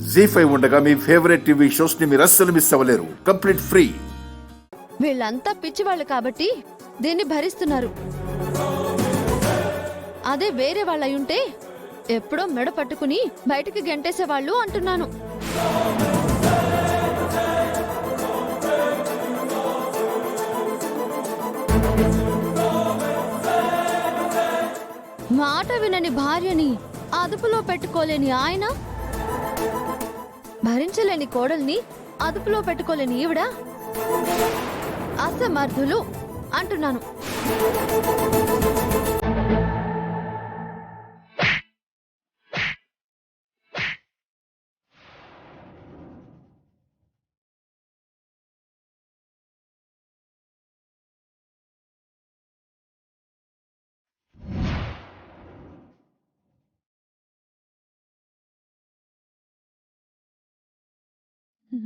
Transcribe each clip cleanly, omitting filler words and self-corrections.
జీ5 ఉండగా మీ favourite TV shows ని మీరు అస్సలు మిస్ అవ్వలేరు. Complete free. వీళ్ళంతా పిచ్చివాళ్ళు కాబట్టి దీన్ని భరిస్తున్నారు. అదే వేరే వాళ్ళయుంటే ఎప్పుడో మెడ పట్టుకుని బయటికి గెంటేసేవాళ్ళు అంటున్నాను. మాట వినని భార్యని అదుపులో పెట్టుకోలేని ఆయన, భరించలేని కోడల్ని అదుపులో పెట్టుకోలేని ఈవిడ అసమర్థులు అంటున్నాను.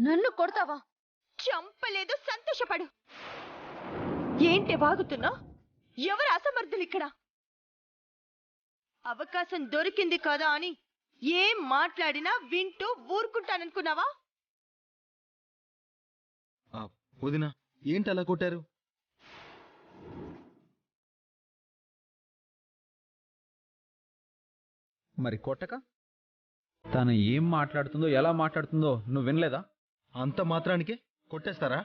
నన్ను కొడతావా? చంపలేదు, సంతోషపడు. ఏంటి వాగుతున్నా? ఎవరు అసమర్థులు ఇక్కడ? అవకాశం దొరికింది కదా అని ఏం మాట్లాడినా వింటూ ఊరుకుంటాననుకున్నావా? వదినా, ఏంటి అలా కొట్టారు? మరి కొట్టక తను ఏం మాట్లాడుతుందో ఎలా మాట్లాడుతుందో నువ్వు వినలేదా? అంత మాత్రానికే కొట్టేస్తారా?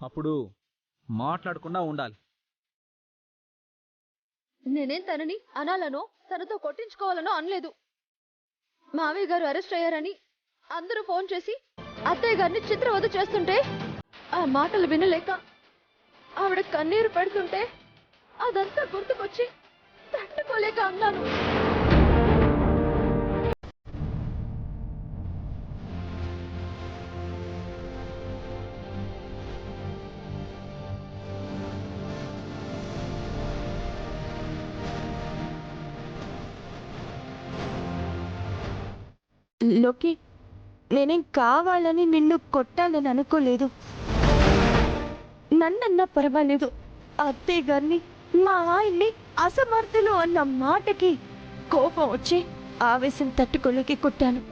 అప్పుడు మాట్లాడకుండా ఉండాలి. నేనేం తనని అనాలనో తనతో కొట్టించుకోవాలనో అనలేదు. మావయ్య గారు అరెస్ట్ అయ్యారని అందరూ ఫోన్ చేసి అత్తయ్య గారిని చిత్రవధ చేస్తుంటే ఆ మాటలు వినలేక ఆవిడ కన్నీరు పెడుతుంటే అదంతా గుర్తుకొచ్చి తట్టుకోలేక అన్నాను. లోకి, నేనేం కావాలని నిన్ను కొట్టాలని అనుకోలేదు. నన్నన్నా పర్వాలేదు, అత్తయ్య గారిని మా ఆయన్ని అసమర్థులు అన్న మాటకి కోపం వచ్చి ఆవేశం తట్టుకోలేక కొట్టాను.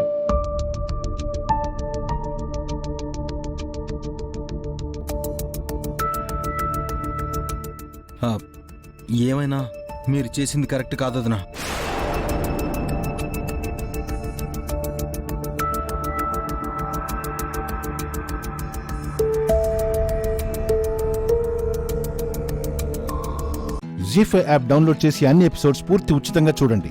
ఏమైనా మీరు చేసింది కరెక్ట్ కాదు వదినా. జీ5 యాప్ డౌన్లోడ్ చేసి అన్ని ఎపిసోడ్స్ పూర్తి ఉచితంగా చూడండి.